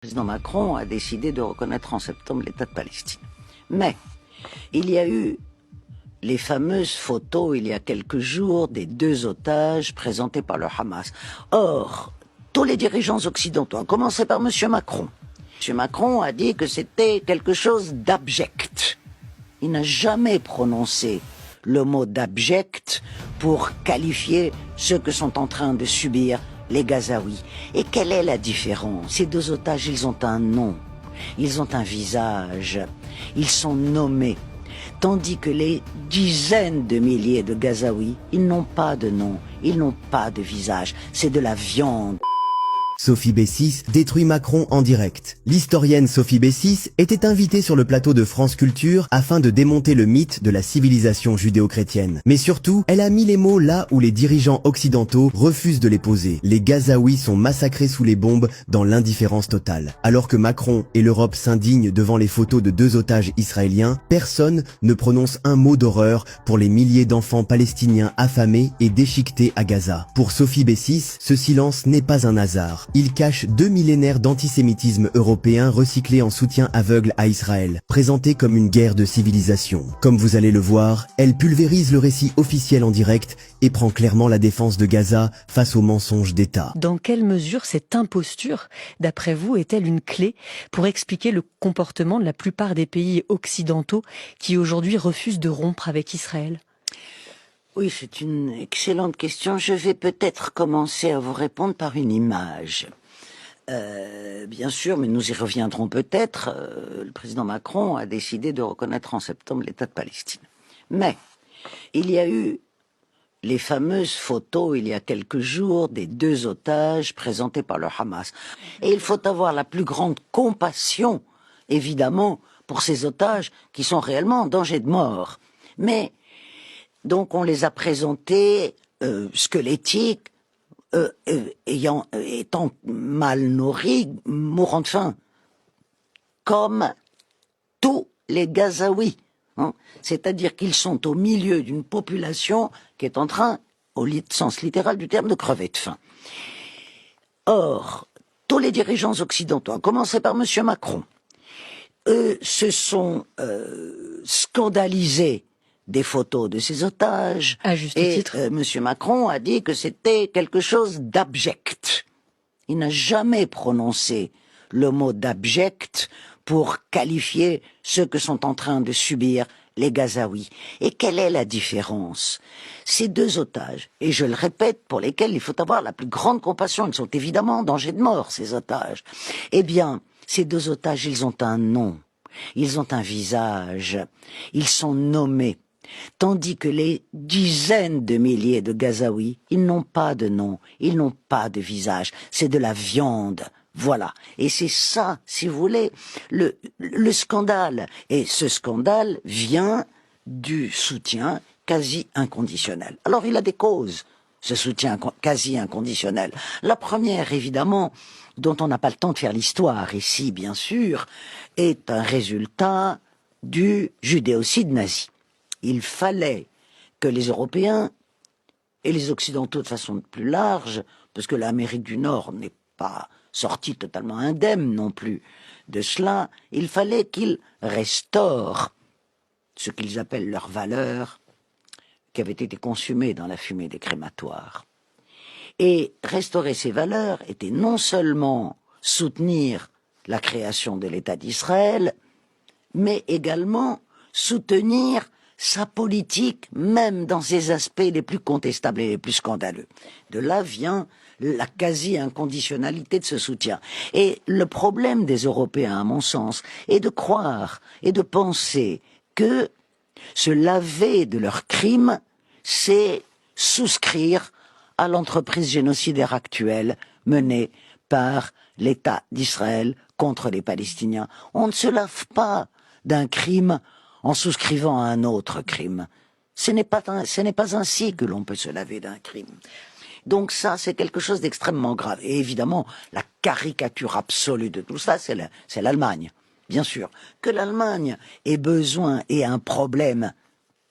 Le président Macron a décidé de reconnaître en septembre l'État de Palestine. Mais il y a eu les fameuses photos, il y a quelques jours, des deux otages présentés par le Hamas. Or, tous les dirigeants occidentaux, à commencer par M. Macron, M. Macron a dit que c'était quelque chose d'abject. Il n'a jamais prononcé le mot d'abject pour qualifier ce que sont en train de subir les Gazaouis. Et quelle est la différence? Ces deux otages, ils ont un nom, ils ont un visage, ils sont nommés. Tandis que les dizaines de milliers de Gazaouis, ils n'ont pas de nom, ils n'ont pas de visage, c'est de la viande. Sophie Bessis détruit Macron en direct. L'historienne Sophie Bessis était invitée sur le plateau de France Culture afin de démonter le mythe de la civilisation judéo-chrétienne. Mais surtout, elle a mis les mots là où les dirigeants occidentaux refusent de les poser. Les Gazaouis sont massacrés sous les bombes dans l'indifférence totale. Alors que Macron et l'Europe s'indignent devant les photos de deux otages israéliens, personne ne prononce un mot d'horreur pour les milliers d'enfants palestiniens affamés et déchiquetés à Gaza. Pour Sophie Bessis, ce silence n'est pas un hasard. Il cache 2 millénaires d'antisémitisme européen recyclé en soutien aveugle à Israël, présenté comme une guerre de civilisation. Comme vous allez le voir, elle pulvérise le récit officiel en direct et prend clairement la défense de Gaza face aux mensonges d'État. Dans quelle mesure cette imposture, d'après vous, est-elle une clé pour expliquer le comportement de la plupart des pays occidentaux qui aujourd'hui refusent de rompre avec Israël ? Oui, c'est une excellente question. Je vais peut-être commencer à vous répondre par une image. Bien sûr, mais nous y reviendrons peut-être. Le président Macron a décidé de reconnaître en septembre l'État de Palestine. Mais il y a eu les fameuses photos, il y a quelques jours, des deux otages présentés par le Hamas. Et il faut avoir la plus grande compassion, évidemment, pour ces otages qui sont réellement en danger de mort. Mais donc on les a présentés squelettiques, étant mal nourris, mourant de faim, comme tous les Gazaouis. Hein. C'est-à-dire qu'ils sont au milieu d'une population qui est en train, au sens littéral du terme, de crever de faim. Or, tous les dirigeants occidentaux, à commencer par M. Macron, eux se sont scandalisés des photos de ces otages. À juste titre. M. Macron a dit que c'était quelque chose d'abject. Il n'a jamais prononcé le mot d'abject pour qualifier ce que sont en train de subir les Gazaouis. Et quelle est la différence? Ces deux otages, et je le répète, pour lesquels il faut avoir la plus grande compassion, ils sont évidemment en danger de mort, ces otages. Eh bien, ces deux otages, ils ont un nom, ils ont un visage, ils sont nommés. Tandis que les dizaines de milliers de Gazaouis, ils n'ont pas de nom, ils n'ont pas de visage, c'est de la viande. Voilà. Et c'est ça, si vous voulez, le scandale. Et ce scandale vient du soutien quasi inconditionnel. Alors il a des causes, ce soutien quasi inconditionnel. La première, évidemment, dont on n'a pas le temps de faire l'histoire ici, bien sûr, est un résultat du judéocide nazi. Il fallait que les Européens et les Occidentaux de façon plus large, parce que l'Amérique du Nord n'est pas sortie totalement indemne non plus de cela, il fallait qu'ils restaurent ce qu'ils appellent leurs valeurs qui avaient été consumées dans la fumée des crématoires. Et restaurer ces valeurs était non seulement soutenir la création de l'État d'Israël, mais également soutenir sa politique, même dans ses aspects les plus contestables et les plus scandaleux. De là vient la quasi-inconditionnalité de ce soutien. Et le problème des Européens, à mon sens, est de croire et de penser que se laver de leurs crimes, c'est souscrire à l'entreprise génocidaire actuelle menée par l'État d'Israël contre les Palestiniens. On ne se lave pas d'un crime en souscrivant à un autre crime. Ce n'est pas ainsi que l'on peut se laver d'un crime. Donc ça, c'est quelque chose d'extrêmement grave. Et évidemment, la caricature absolue de tout ça, c'est l'Allemagne. Bien sûr. Que l'Allemagne ait besoin et un problème,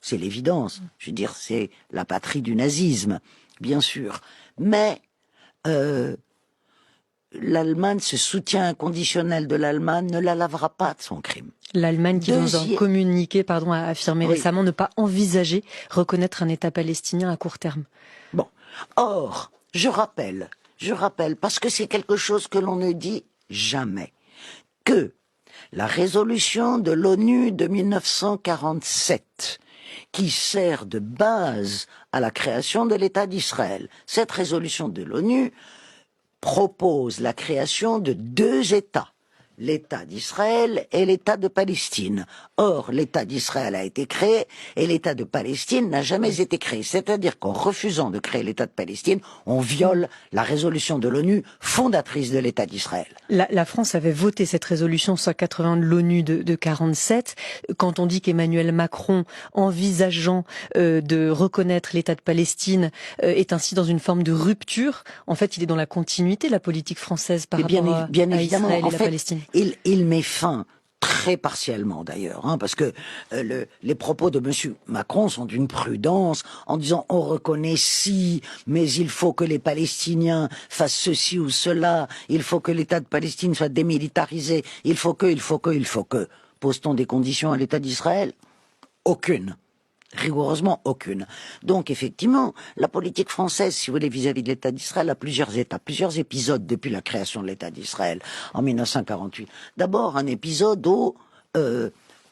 c'est l'évidence. Je veux dire, c'est la patrie du nazisme, bien sûr. Mais l'Allemagne, ce soutien inconditionnel de l'Allemagne ne la lavera pas de son crime. L'Allemagne qui, dans un communiqué, a affirmé récemment ne pas envisager reconnaître un État palestinien à court terme. Bon. Or, je rappelle, parce que c'est quelque chose que l'on ne dit jamais, que la résolution de l'ONU de 1947, qui sert de base à la création de l'État d'Israël, cette résolution de l'ONU propose la création de 2 États, l'État d'Israël et l'État de Palestine. Or, l'État d'Israël a été créé et l'État de Palestine n'a jamais été créé. C'est-à-dire qu'en refusant de créer l'État de Palestine, on viole la résolution de l'ONU fondatrice de l'État d'Israël. La France avait voté cette résolution 180 de l'ONU de 47. Quand on dit qu'Emmanuel Macron, envisageant de reconnaître l'État de Palestine, est ainsi dans une forme de rupture, en fait, il est dans la continuité de la politique française par rapport à Israël et la Palestine. Il met fin très partiellement d'ailleurs, parce que les propos de M. Macron sont d'une prudence en disant on reconnaît si, mais il faut que les Palestiniens fassent ceci ou cela, il faut que l'État de Palestine soit démilitarisé, il faut que. Pose-t-on des conditions à l'État d'Israël? Aucune. Rigoureusement aucune. Donc effectivement, la politique française, si vous voulez, vis-à-vis de l'État d'Israël, a plusieurs étapes, plusieurs épisodes depuis la création de l'État d'Israël en 1948. D'abord, un épisode où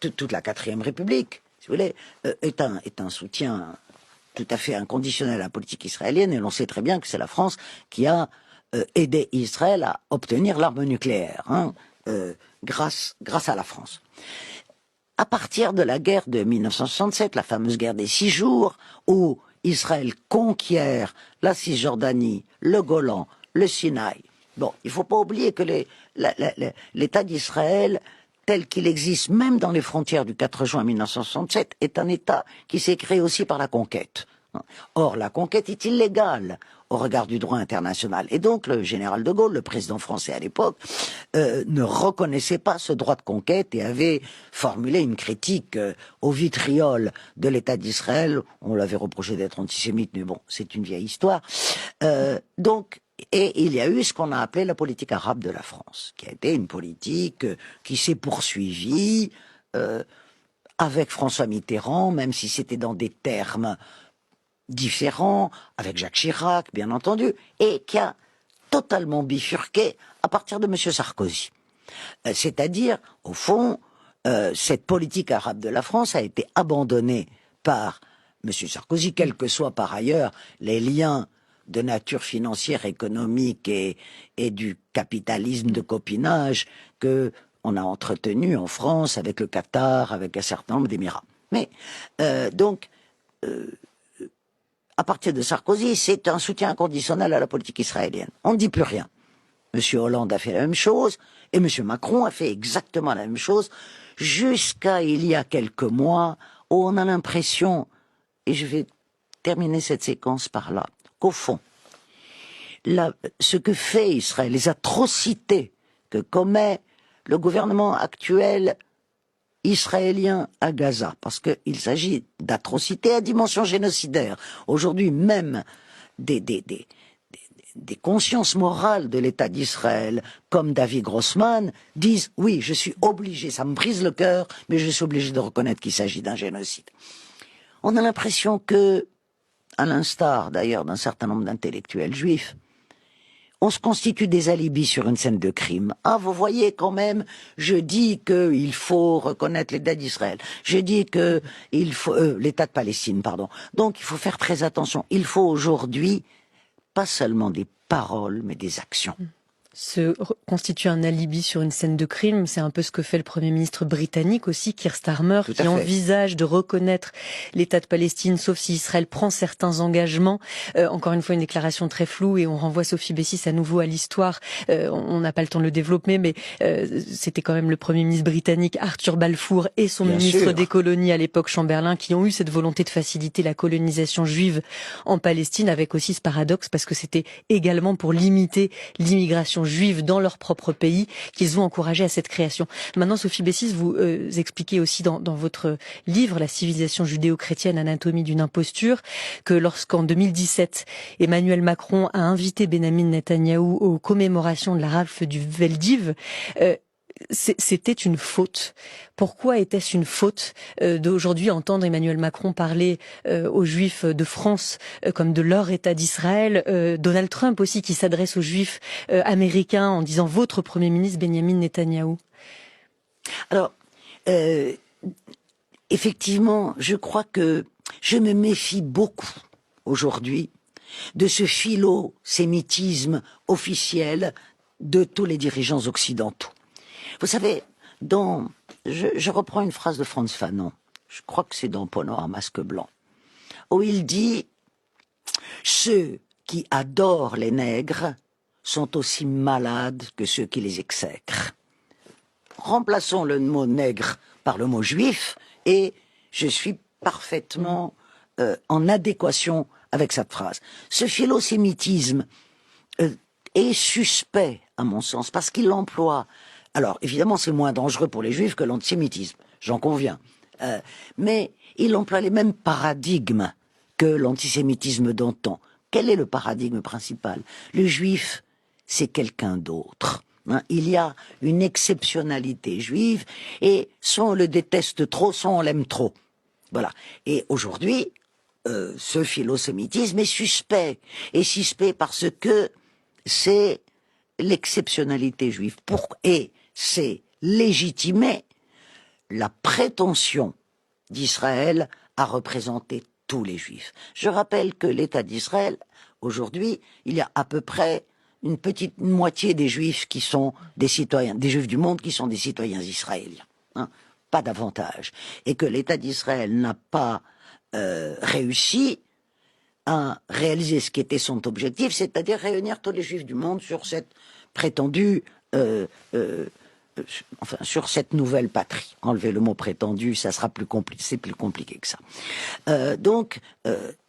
toute la 4e République, si vous voulez, est un soutien tout à fait inconditionnel à la politique israélienne, et l'on sait très bien que c'est la France qui a aidé Israël à obtenir l'arme nucléaire, grâce à la France. À partir de la guerre de 1967, la fameuse guerre des 6 jours, où Israël conquiert la Cisjordanie, le Golan, le Sinaï. Bon, il ne faut pas oublier que l'État d'Israël, tel qu'il existe même dans les frontières du 4 juin 1967, est un État qui s'est créé aussi par la conquête. Or, la conquête est illégale au regard du droit international. Et donc, le général de Gaulle, le président français à l'époque, ne reconnaissait pas ce droit de conquête et avait formulé une critique au vitriol de l'État d'Israël. On l'avait reproché d'être antisémite, mais bon, c'est une vieille histoire. Et il y a eu ce qu'on a appelé la politique arabe de la France, qui a été une politique qui s'est poursuivie avec François Mitterrand, même si c'était dans des termes différents, avec Jacques Chirac, bien entendu, et qui a totalement bifurqué à partir de M. Sarkozy. C'est-à-dire, au fond, cette politique arabe de la France a été abandonnée par M. Sarkozy, quels que soient par ailleurs les liens de nature financière, économique et du capitalisme de copinage que on a entretenu en France avec le Qatar, avec un certain nombre d'Émirats. Mais à partir de Sarkozy, c'est un soutien inconditionnel à la politique israélienne. On ne dit plus rien. M. Hollande a fait la même chose, et M. Macron a fait exactement la même chose, jusqu'à il y a quelques mois, où on a l'impression, et je vais terminer cette séquence par là, qu'au fond, ce que fait Israël, les atrocités que commet le gouvernement actuel israélien à Gaza, parce qu'il s'agit d'atrocités à dimension génocidaire. Aujourd'hui, même des consciences morales de l'État d'Israël, comme David Grossman, disent « Oui, je suis obligé, ça me brise le cœur, mais je suis obligé de reconnaître qu'il s'agit d'un génocide. » On a l'impression que, à l'instar d'ailleurs d'un certain nombre d'intellectuels juifs, on se constitue des alibis sur une scène de crime. Ah, vous voyez quand même, je dis qu'il faut reconnaître l'État d'Israël. Je dis que il faut l'État de Palestine, pardon. Donc il faut faire très attention. Il faut aujourd'hui pas seulement des paroles, mais des actions. Se constitue un alibi sur une scène de crime, c'est un peu ce que fait le Premier ministre britannique aussi, Keir Starmer, qui envisage de reconnaître l'État de Palestine, sauf si Israël prend certains engagements. Encore une fois, une déclaration très floue, et on renvoie Sophie Bessis à nouveau à l'histoire. On n'a pas le temps de le développer, mais c'était quand même le Premier ministre britannique Arthur Balfour et son ministre des colonies à l'époque, Chamberlain, qui ont eu cette volonté de faciliter la colonisation juive en Palestine, avec aussi ce paradoxe, parce que c'était également pour limiter l'immigration juive dans leur propre pays qu'ils ont encouragé à cette création. Maintenant, Sophie Bessis, vous expliquez aussi dans votre livre, La civilisation judéo-chrétienne, anatomie d'une imposture, que lorsqu'en 2017, Emmanuel Macron a invité Benyamin Netanyahou aux commémorations de la rafle du Veldiv, c'était une faute. Pourquoi était-ce une faute d'aujourd'hui entendre Emmanuel Macron parler aux Juifs de France comme de leur État d'Israël, Donald Trump aussi qui s'adresse aux Juifs américains en disant votre Premier ministre Benyamin Netanyahou? Alors, effectivement, je crois que je me méfie beaucoup aujourd'hui de ce philo-sémitisme officiel de tous les dirigeants occidentaux. Vous savez, je reprends une phrase de Frantz Fanon, je crois que c'est dans Peau noire, masque blanc, où il dit « Ceux qui adorent les nègres sont aussi malades que ceux qui les exècrent. » Remplaçons le mot nègre par le mot juif, et je suis parfaitement en adéquation avec cette phrase. Ce philo-sémitisme est suspect, à mon sens, parce qu'il l'emploie. Alors, évidemment, c'est moins dangereux pour les juifs que l'antisémitisme, j'en conviens. Mais il emploie les mêmes paradigmes que l'antisémitisme d'antan. Quel est le paradigme principal? Le juif, c'est quelqu'un d'autre. Il y a une exceptionnalité juive, et soit on le déteste trop, soit on l'aime trop. Voilà. Et aujourd'hui, ce philo-sémitisme est suspect. Et suspect parce que c'est l'exceptionnalité juive. Et c'est légitimer la prétention d'Israël à représenter tous les juifs. Je rappelle que l'État d'Israël, aujourd'hui, il y a à peu près une petite moitié des juifs qui sont des citoyens, des juifs du monde qui sont des citoyens israéliens. Pas davantage. Et que l'État d'Israël n'a pas réussi à réaliser ce qui était son objectif, c'est-à-dire réunir tous les juifs du monde sur cette prétendue, sur cette nouvelle patrie. Enlever le mot prétendu, ça sera plus compliqué, c'est plus compliqué que ça.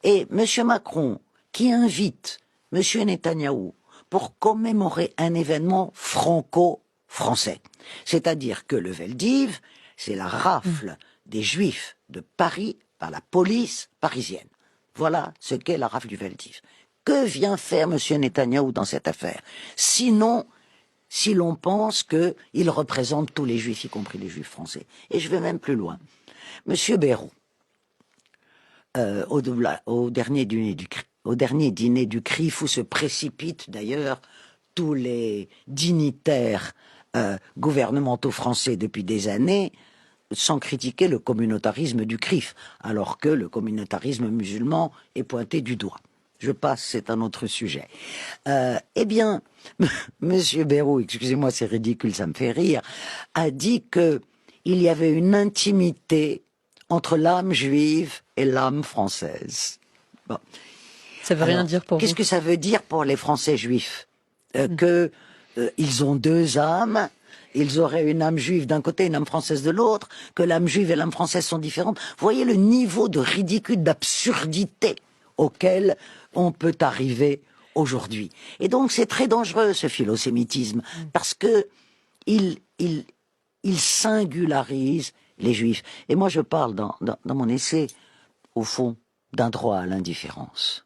Et M. Macron, qui invite M. Netanyahou pour commémorer un événement franco-français, c'est-à-dire que le Veldiv, c'est la rafle des Juifs de Paris par la police parisienne. Voilà ce qu'est la rafle du Veldiv. Que vient faire M. Netanyahou dans cette affaire? Sinon, si l'on pense qu'il représente tous les Juifs, y compris les Juifs français. Et je vais même plus loin. M. Bayrou, au dernier dîner du CRIF, où se précipitent d'ailleurs tous les dignitaires gouvernementaux français depuis des années, sans critiquer le communautarisme du CRIF, alors que le communautarisme musulman est pointé du doigt. Je passe, c'est un autre sujet. Eh bien, Monsieur Bayrou, excusez-moi, c'est ridicule, ça me fait rire, a dit que il y avait une intimité entre l'âme juive et l'âme française. Bon. Ça veut rien dire pour vous. Qu'est-ce que ça veut dire pour les Français juifs? Que ils ont deux âmes. Ils auraient une âme juive d'un côté, une âme française de l'autre, que l'âme juive et l'âme française sont différentes. Vous voyez le niveau de ridicule, d'absurdité auquel on peut arriver aujourd'hui. Et donc c'est très dangereux ce philo-sémitisme, parce que il singularise les juifs. Et moi je parle dans mon essai, au fond, d'un droit à l'indifférence.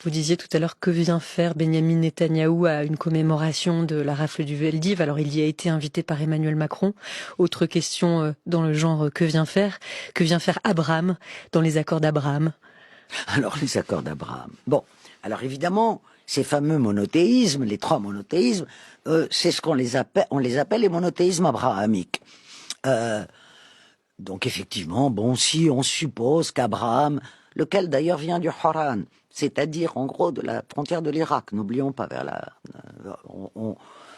Vous disiez tout à l'heure que vient faire Benyamin Netanyahou à une commémoration de la rafle du Veldiv. Alors il y a été invité par Emmanuel Macron. Autre question dans le genre que vient faire Abraham dans les accords d'Abraham? Alors les accords d'Abraham. Bon, alors évidemment, ces fameux monothéismes, les trois monothéismes, c'est ce qu'on les appelle les monothéismes abrahamiques. Donc effectivement, bon, si on suppose qu'Abraham, lequel d'ailleurs vient du Haran, c'est-à-dire en gros de la frontière de l'Irak, n'oublions pas,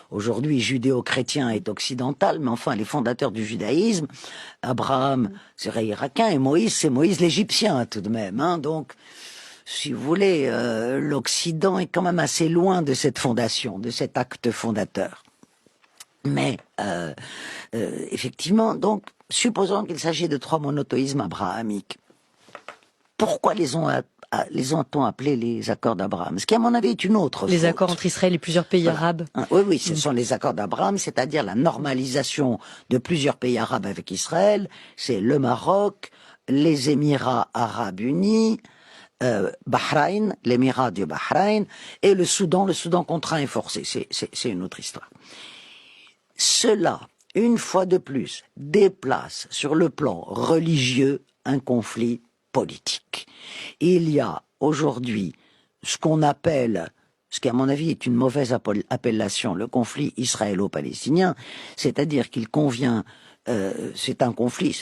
aujourd'hui judéo-chrétien est occidental, mais enfin les fondateurs du judaïsme, Abraham serait irakien et Moïse c'est Moïse l'Égyptien tout de même, donc si vous voulez, l'Occident est quand même assez loin de cette fondation, de cet acte fondateur. Mais effectivement, donc supposons qu'il s'agit de trois monothéismes abrahamiques. Pourquoi les les ont appelés les accords d'Abraham, ce qui à mon avis est une autre Les faute. accords entre Israël et plusieurs pays arabes. Oui, ce sont les accords d'Abraham, c'est-à-dire la normalisation de plusieurs pays arabes avec Israël. C'est le Maroc, les Émirats arabes unis, Bahreïn, l'émirat du Bahreïn, et le Soudan contraint et forcé. C'est une autre histoire. Cela, une fois de plus, déplace sur le plan religieux un conflit politique. Il y a aujourd'hui ce qu'on appelle, ce qui à mon avis est une mauvaise appellation, le conflit israélo-palestinien, c'est-à-dire qu'il convient, c'est un conflit,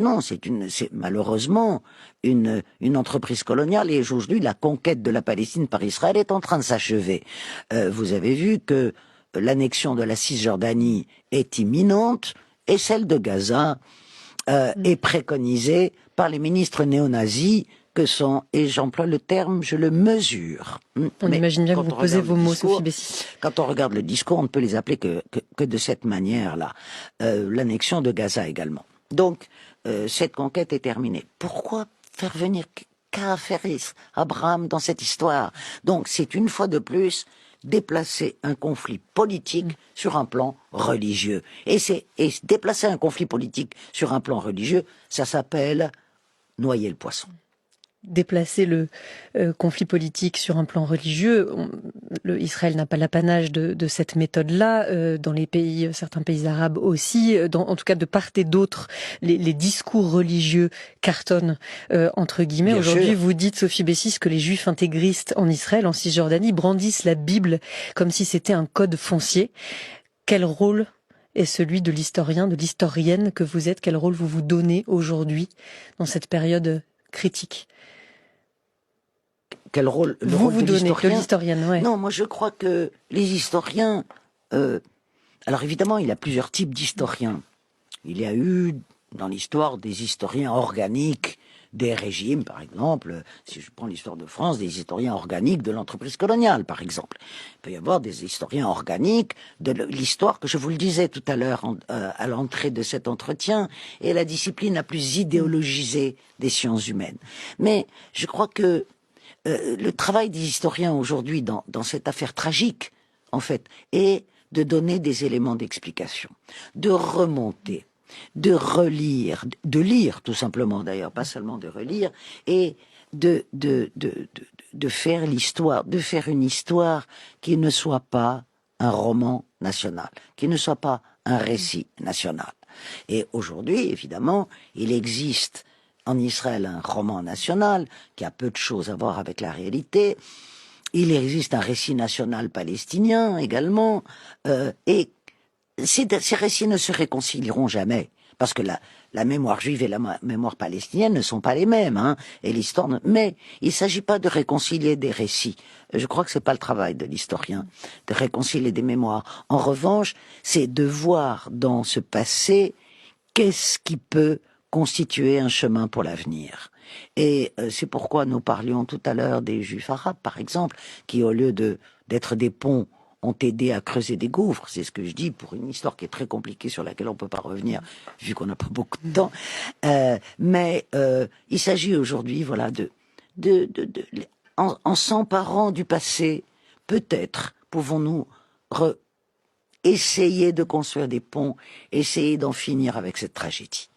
non, c'est malheureusement une entreprise coloniale, et aujourd'hui la conquête de la Palestine par Israël est en train de s'achever. Vous avez vu que l'annexion de la Cisjordanie est imminente, et celle de Gaza est préconisée par les ministres néo-nazis que sont, et j'emploie le terme, je le mesure. On imagine bien que vous pesez vos mots, Sophie Bessis. Quand on regarde le discours, on ne peut les appeler que de cette manière-là. L'annexion de Gaza également. Donc, cette conquête est terminée. Pourquoi faire venir qu'a faire Abraham dans cette histoire? Donc, c'est une fois de plus déplacer un conflit politique sur un plan religieux. Et déplacer un conflit politique sur un plan religieux, ça s'appelle noyer le poisson. Déplacer le conflit politique sur un plan religieux, Israël n'a pas l'apanage de cette méthode-là. Dans les pays, certains pays arabes aussi, en tout cas de part et d'autre, les discours religieux cartonnent entre guillemets. Aujourd'hui, vous dites, Sophie Bessis, que les Juifs intégristes en Israël, en Cisjordanie, brandissent la Bible comme si c'était un code foncier. Quel rôle est celui de l'historien, de l'historienne que vous êtes? Quel rôle vous donnez aujourd'hui dans cette période critique? Quel rôle vous donnez de l'historienne? Ouais. Non, moi je crois que les historiens... alors évidemment, il y a plusieurs types d'historiens. Il y a eu dans l'histoire des historiens organiques des régimes, par exemple. Si je prends l'histoire de France, des historiens organiques de l'entreprise coloniale, par exemple. Il peut y avoir des historiens organiques de l'histoire, que je vous le disais tout à l'heure à l'entrée de cet entretien, et la discipline la plus idéologisée des sciences humaines. Mais je crois que le travail des historiens aujourd'hui dans cette affaire tragique, en fait, est de donner des éléments d'explication, de remonter, de relire, de lire tout simplement d'ailleurs, pas seulement de relire, et de faire l'histoire, de faire une histoire qui ne soit pas un roman national, qui ne soit pas un récit national. Et aujourd'hui, évidemment, il existe en Israël un roman national qui a peu de choses à voir avec la réalité. Il existe un récit national palestinien également, et ces récits ne se réconcilieront jamais, parce que la mémoire juive et la mémoire palestinienne ne sont pas les mêmes, hein, et l'histoire. Mais il ne s'agit pas de réconcilier des récits. Je crois que c'est pas le travail de l'historien de réconcilier des mémoires. En revanche, c'est de voir dans ce passé qu'est-ce qui peut constituer un chemin pour l'avenir. Et c'est pourquoi nous parlions tout à l'heure des Juifs arabes, par exemple, qui au lieu d'être des ponts, ont aidé à creuser des gouffres. C'est ce que je dis pour une histoire qui est très compliquée, sur laquelle on ne peut pas revenir, vu qu'on n'a pas beaucoup de temps. Mais il s'agit aujourd'hui, voilà, en s'emparant du passé, peut-être pouvons-nous essayer de construire des ponts, essayer d'en finir avec cette tragédie.